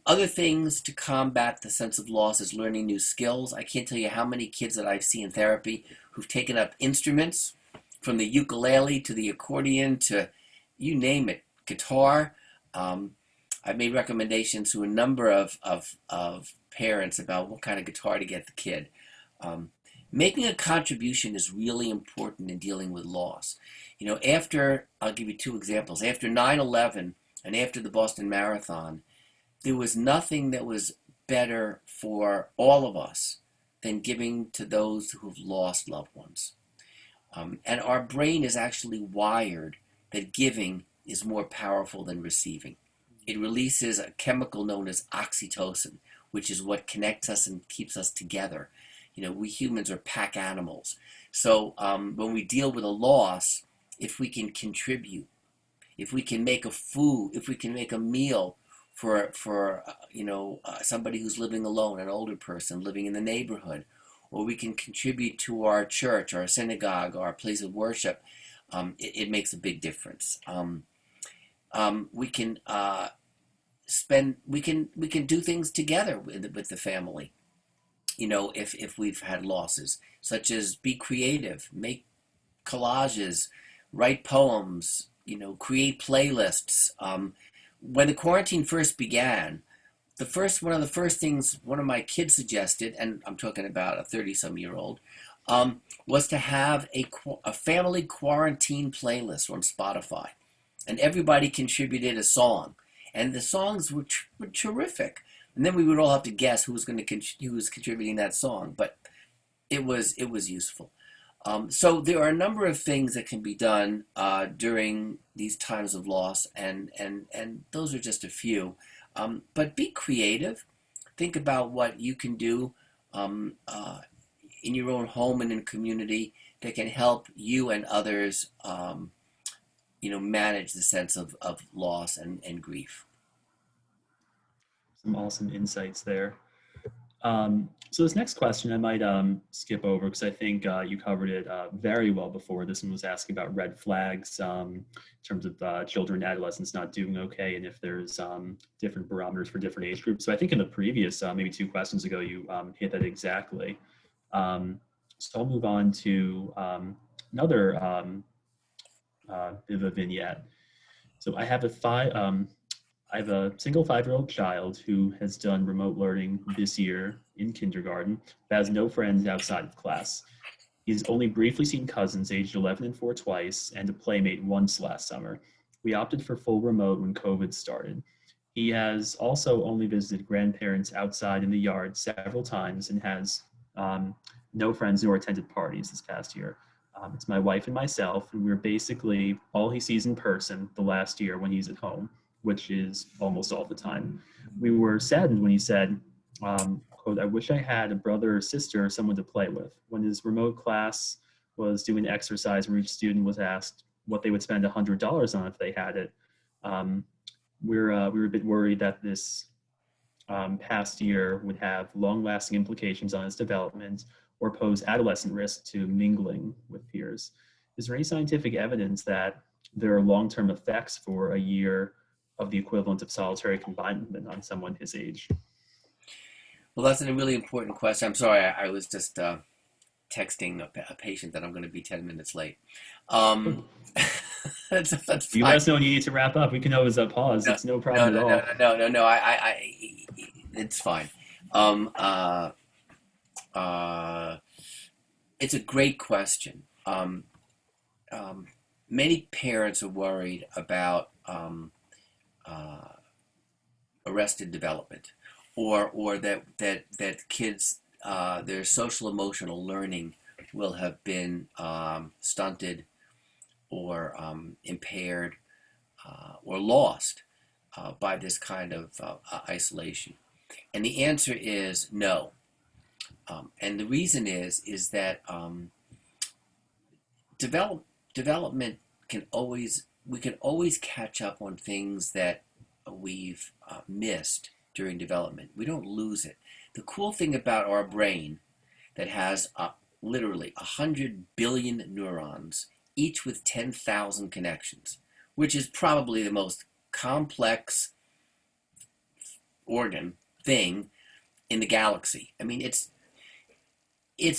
Speaker 2: Other things to combat the sense of loss is learning new skills. I can't tell you how many kids that I've seen in therapy who've taken up instruments, from the ukulele to the accordion to you name it, guitar. I've made recommendations to a number of parents about what kind of guitar to get the kid. Making a contribution is really important in dealing with loss. I'll give you two examples. After 9/11 and after the Boston Marathon, there was nothing that was better for all of us than giving to those who've lost loved ones. And our brain is actually wired that giving is more powerful than receiving. It releases a chemical known as oxytocin, which is what connects us and keeps us together. We humans are pack animals. So when we deal with a loss, if we can contribute, if we can make a food, if we can make a meal for somebody who's living alone, an older person living in the neighborhood, or we can contribute to our church, our synagogue, our place of worship, it makes a big difference. We can we can do things together with the family. If we've had losses, such as be creative, make collages, write poems, create playlists. When the quarantine first began, one of the first things one of my kids suggested, and I'm talking about a 30-some-year-old, was to have a family quarantine playlist on Spotify, and everybody contributed a song, and the songs were terrific. And then we would all have to guess who was contributing that song, but it was useful. So there are a number of things that can be done during these times of loss, and those are just a few. But be creative. Think about what you can do in your own home and in community that can help you and others, manage the sense of loss and grief.
Speaker 1: Some awesome insights there. So this next question I might skip over because I think you covered it very well before. This one was asking about red flags in terms of children and adolescents not doing okay, and if there's different barometers for different age groups. So I think in the previous, maybe 2 questions ago, you hit that exactly. So I'll move on to another bit of a vignette. So I have a single 5-year-old child who has done remote learning this year in kindergarten, but has no friends outside of class. He's only briefly seen cousins aged 11 and 4 twice, and a playmate once last summer. We opted for full remote when COVID started. He has also only visited grandparents outside in the yard several times and has no friends nor attended parties this past year. It's my wife and myself, and we're basically all he sees in person the last year when he's at home, which is almost all the time. We were saddened when he said, quote, "I wish I had a brother or sister or someone to play with." When his remote class was doing exercise where each student was asked what they would spend $100 on if they had it, we were a bit worried that this past year would have long-lasting implications on his development or pose adolescent risk to mingling with peers. Is there any scientific evidence that there are long-term effects for a year of the equivalent of solitary confinement on someone his age?
Speaker 2: Well, that's a really important question. I'm sorry, I was just texting a patient that I'm going to be 10 minutes late. That's
Speaker 1: You let us know when you need to wrap up. We can always pause. It's no problem at all.
Speaker 2: No. It's fine. It's a great question. Many parents are worried about arrested development, or that kids their social emotional learning will have been stunted or impaired or lost by this kind of isolation. And the answer is no. And the reason is that development we can always catch up on things that we've missed during development. We don't lose it. The cool thing about our brain that has literally 100 billion neurons, each with 10,000 connections, which is probably the most complex thing in the galaxy. I mean, it's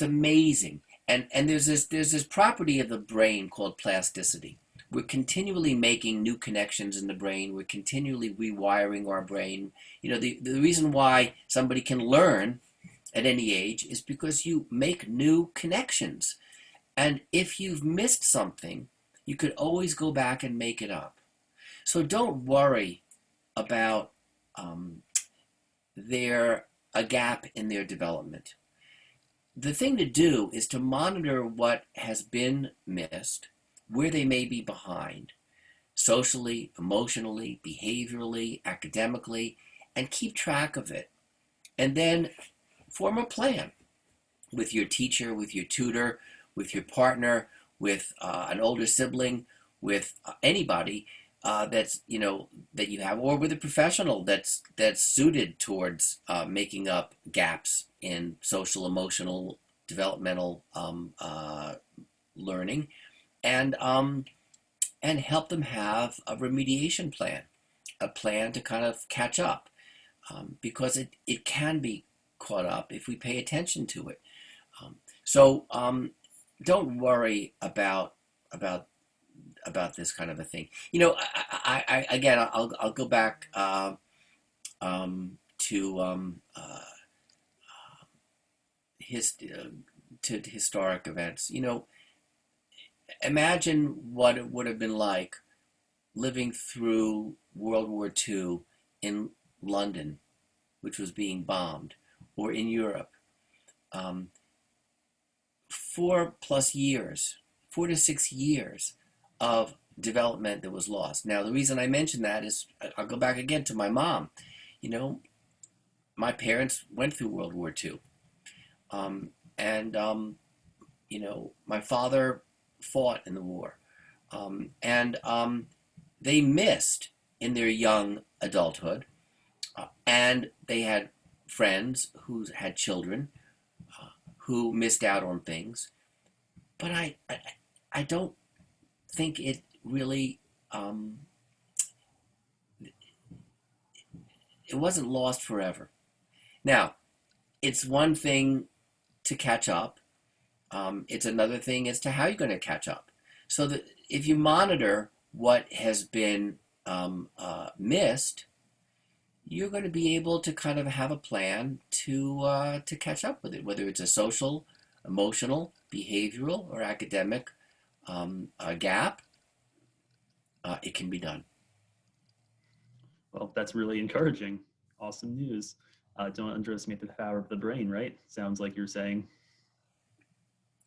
Speaker 2: amazing. And there's this property of the brain called plasticity. We're continually making new connections in the brain. We're continually rewiring our brain. The reason why somebody can learn at any age is because you make new connections. And if you've missed something, you could always go back and make it up. So don't worry about a gap in their development. The thing to do is to monitor what has been missed, where they may be behind, socially, emotionally, behaviorally, academically, and keep track of it. And then form a plan with your teacher, with your tutor, with your partner, with an older sibling, with anybody that's that you have, or with a professional that's suited towards making up gaps in social, emotional, developmental learning, and help them have a remediation plan, a plan to kind of catch up, because it can be caught up if we pay attention to it. So don't worry about this kind of a thing. Again, I'll go back to his to historic events. Imagine what it would have been like living through World War II in London, which was being bombed, or in Europe. 4+ years, 4 to 6 years of development that was lost. Now, the reason I mention that is I'll go back again to my mom. My parents went through World War II. And my father fought in the war. And they missed in their young adulthood. And they had friends who had children who missed out on things. But I don't think it really, it wasn't lost forever. Now, it's one thing to catch up. It's another thing as to how you're going to catch up. So that if you monitor what has been missed, you're going to be able to kind of have a plan to catch up with it, whether it's a social, emotional, behavioral, or academic gap. It can be done.
Speaker 1: Well, that's really encouraging. Awesome news. Don't underestimate the power of the brain, right? Sounds like you're saying.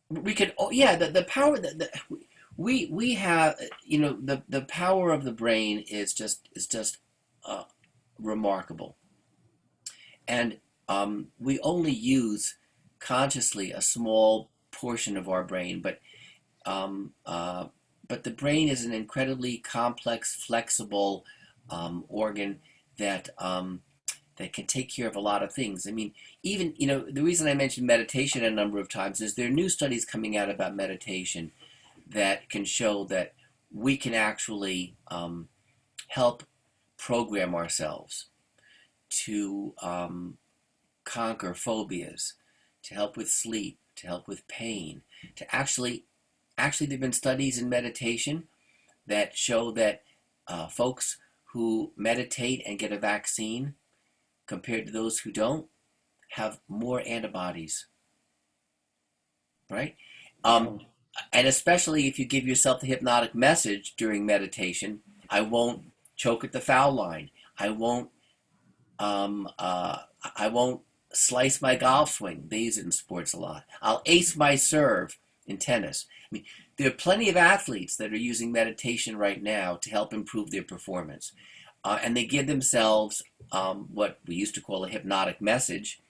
Speaker 2: We could, oh yeah, the power that we have, the power of the brain is just remarkable, and we only use consciously a small portion of our brain, but the brain is an incredibly complex, flexible organ that that can take care of a lot of things. I mean, even, the reason I mentioned meditation a number of times is there are new studies coming out about meditation that can show that we can actually help program ourselves to conquer phobias, to help with sleep, to help with pain, to actually there have been studies in meditation that show that folks who meditate and get a vaccine compared to those who don't have more antibodies, right?
Speaker 1: Wow.
Speaker 2: And especially if you give yourself the hypnotic message during meditation, I won't choke at the foul line. I won't slice my golf swing. They use it in sports a lot. I'll ace my serve in tennis. I mean, there are plenty of athletes that are using meditation right now to help improve their performance. And they give themselves what we used to call a hypnotic message.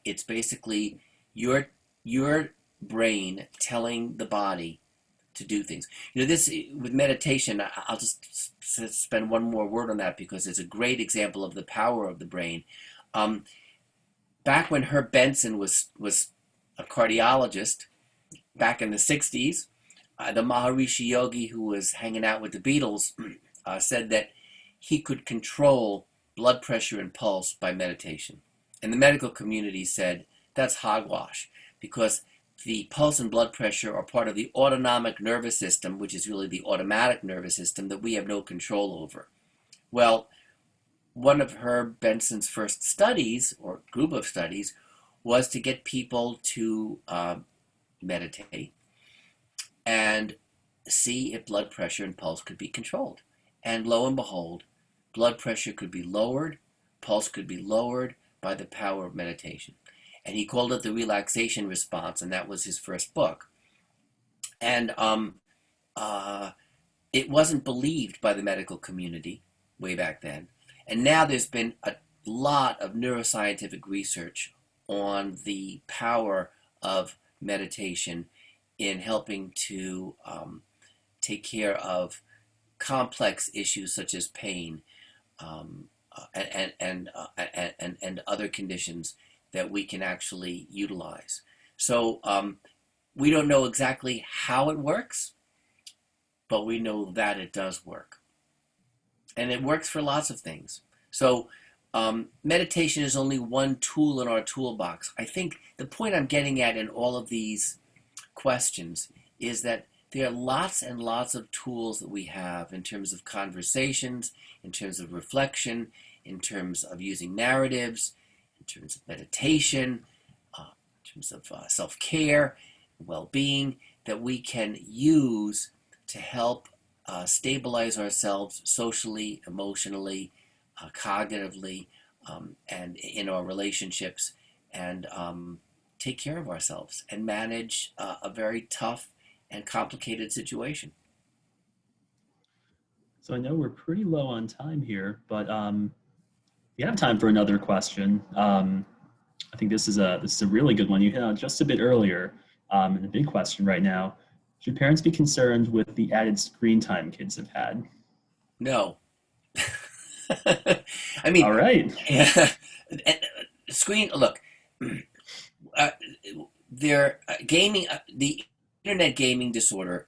Speaker 2: It's basically your brain telling the body to do things. This with meditation, I'll just spend one more word on that because it's a great example of the power of the brain. Back when Herb Benson was a cardiologist, back in the 60s, the Maharishi Yogi who was hanging out with the Beatles said that he could control blood pressure and pulse by meditation. And the medical community said that's hogwash because the pulse and blood pressure are part of the autonomic nervous system, which is really the automatic nervous system that we have no control over. Well, one of Herb Benson's first studies, or group of studies, was to get people to meditate and see if blood pressure and pulse could be controlled. And lo and behold, blood pressure could be lowered, pulse could be lowered by the power of meditation. And he called it the relaxation response, and that was his first book. And it wasn't believed by the medical community way back then. And now there's been a lot of neuroscientific research on the power of meditation in helping to take care of complex issues such as pain, and other conditions that we can actually utilize. So we don't know exactly how it works, but we know that it does work. And it works for lots of things. So meditation is only one tool in our toolbox. I think the point I'm getting at in all of these questions is that there are lots and lots of tools that we have in terms of conversations, in terms of reflection, in terms of using narratives, in terms of meditation, in terms of self-care, well-being, that we can use to help stabilize ourselves socially, emotionally, cognitively, and in our relationships, and take care of ourselves and manage a very tough and complicated situation.
Speaker 1: So I know we're pretty low on time here, but we have time for another question. I think this is a really good one. You hit on it just a bit earlier, and a big question right now. Should parents be concerned with the added screen time kids have had?
Speaker 2: No. I mean,
Speaker 1: All right.
Speaker 2: screen, look, uh, their gaming, the internet gaming disorder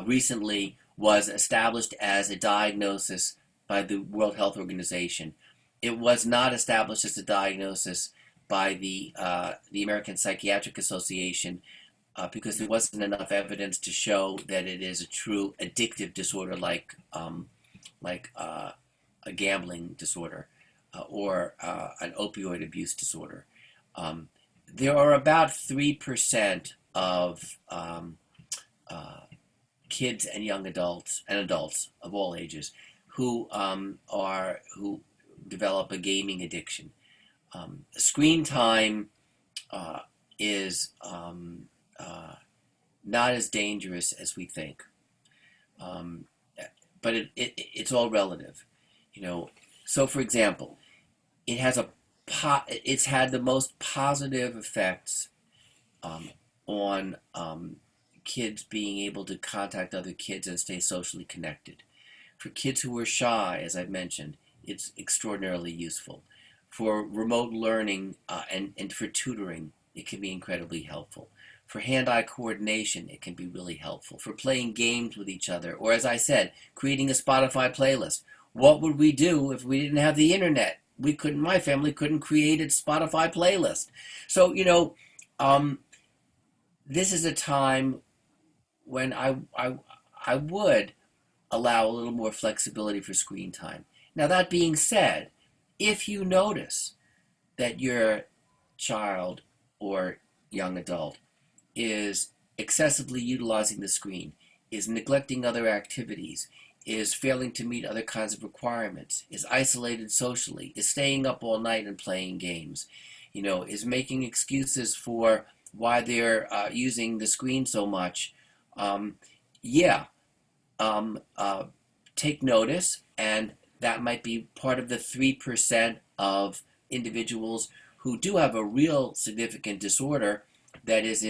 Speaker 2: recently was established as a diagnosis by the World Health Organization. It was not established as a diagnosis by the American Psychiatric Association because there wasn't enough evidence to show that it is a true addictive disorder like a gambling disorder or an opioid abuse disorder. Um, there are about 3% of kids and young adults and adults of all ages who develop a gaming addiction. Screen time is not as dangerous as we think, um, but it's all relative, you know. So, for example, it's had the most positive effects on kids being able to contact other kids and stay socially connected. For kids who are shy, as I've mentioned, it's extraordinarily useful. For remote learning and for tutoring, it can be incredibly helpful. For hand-eye coordination, it can be really helpful. For playing games with each other, or as I said, creating a Spotify playlist. What would we do if we didn't have the internet? My family couldn't create a Spotify playlist. So, um, this is a time when I would allow a little more flexibility for screen time. Now, that being said, if you notice that your child or young adult is excessively utilizing the screen, is neglecting other activities, is failing to meet other kinds of requirements, is isolated socially, is staying up all night and playing games, is making excuses for why they're using the screen so much, yeah, take notice, and that might be part of the 3% of individuals who do have a real significant disorder that is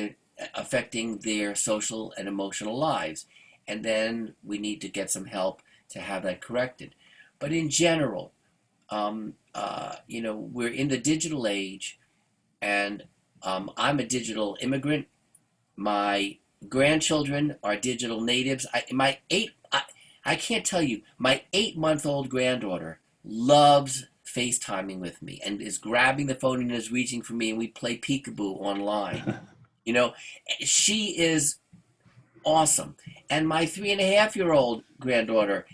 Speaker 2: affecting their social and emotional lives. And then we need to get some help to have that corrected. But in general, we're in the digital age, and I'm a digital immigrant. My grandchildren are digital natives. I can't tell you, my 8-month-old granddaughter loves FaceTiming with me and is grabbing the phone and is reaching for me, and we play peekaboo online. You know, she is awesome. And my 3.5-year-old granddaughter,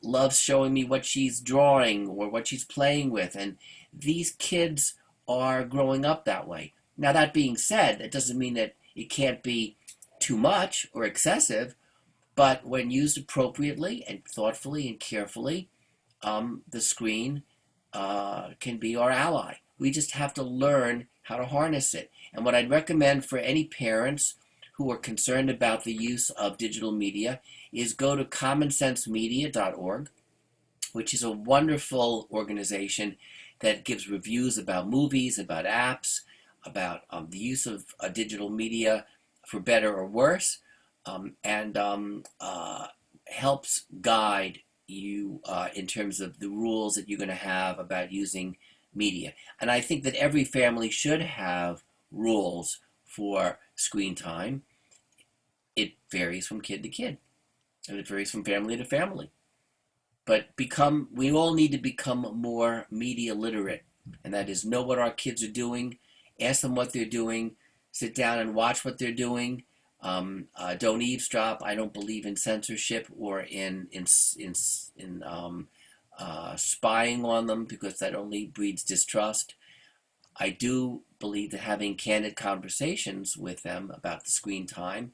Speaker 2: loves showing me what she's drawing or what she's playing with. And these kids are growing up that way. Now, that being said, that doesn't mean that it can't be too much or excessive, but when used appropriately and thoughtfully and carefully, the screen can be our ally. We just have to learn how to harness it. And what I'd recommend for any parents who are concerned about the use of digital media is go to commonsensemedia.org, which is a wonderful organization that gives reviews about movies, about apps, about the use of digital media for better or worse, and helps guide you in terms of the rules that you're going to have about using media. And I think that every family should have rules for screen time. It varies from kid to kid, and it varies from family to family. But we all need to become more media literate, and that is know what our kids are doing, ask them what they're doing, sit down and watch what they're doing. Don't eavesdrop. I don't believe in censorship or in spying on them, because that only breeds distrust. I do believe that having candid conversations with them about the screen time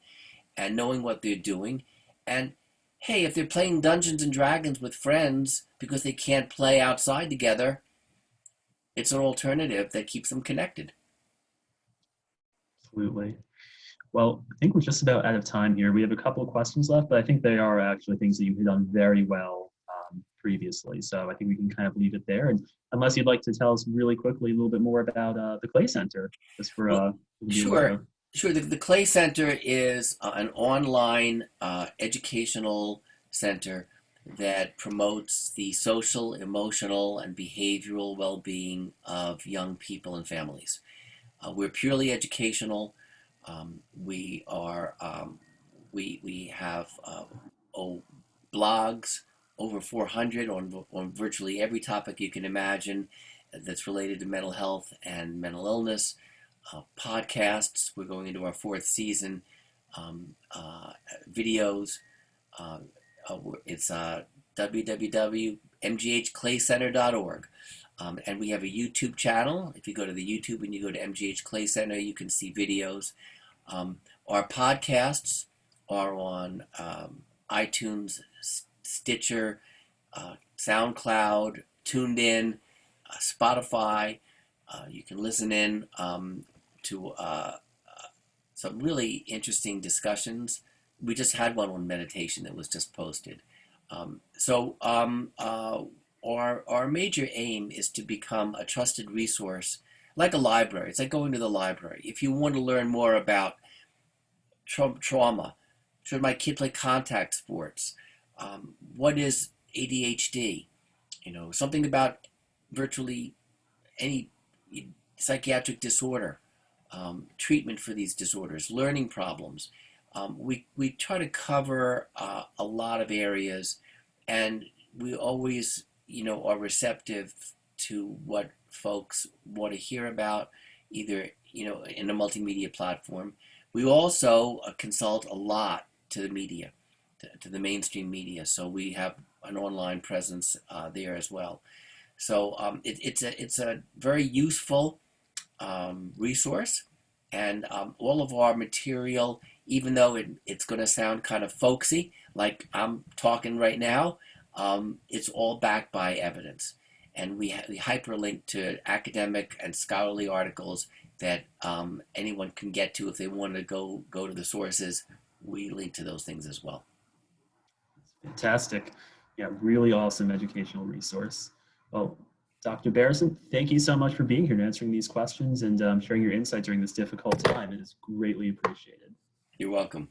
Speaker 2: and knowing what they're doing, and hey, if they're playing Dungeons and Dragons with friends because they can't play outside together, it's an alternative that keeps them connected.
Speaker 1: Absolutely. Well, I think we're just about out of time here. We have a couple of questions left, but I think they are actually things that you hit on very well previously. So I think we can kind of leave it there. And unless you'd like to tell us really quickly a little bit more about the Clay Center, just for
Speaker 2: Well,
Speaker 1: to be aware
Speaker 2: sure,
Speaker 1: of.
Speaker 2: sure. The Clay Center is an online educational center that promotes the social, emotional, and behavioral well-being of young people and families. We're purely educational. We are we have blogs, over 400 on virtually every topic you can imagine that's related to mental health and mental illness. Podcasts. We're going into our fourth season. Videos. Uh, it's www.mghclaycenter.org. And we have a YouTube channel. If you go to the YouTube and you go to MGH Clay Center, you can see videos. Our podcasts are on iTunes, Stitcher, SoundCloud, TuneIn, Spotify. You can listen in to some really interesting discussions. We just had one on meditation that was just posted. Our major aim is to become a trusted resource, like a library. It's like going to the library. If you want to learn more about trauma, should my kid play contact sports? What is ADHD? Something about virtually any psychiatric disorder, treatment for these disorders, learning problems. We try to cover a lot of areas, and we always, are receptive to what folks want to hear about, either, in a multimedia platform. We also consult a lot to the media, to the mainstream media, so we have an online presence there as well. So it's a very useful resource, and all of our material, even though it's going to sound kind of folksy, like I'm talking right now, it's all backed by evidence, and we hyperlink to academic and scholarly articles that anyone can get to if they want to go to the sources. We link to those things as well.
Speaker 1: Fantastic. Yeah, really awesome educational resource. Well, Dr. Beresin, thank you so much for being here and answering these questions and sharing your insight during this difficult time. It is greatly appreciated.
Speaker 2: You're welcome.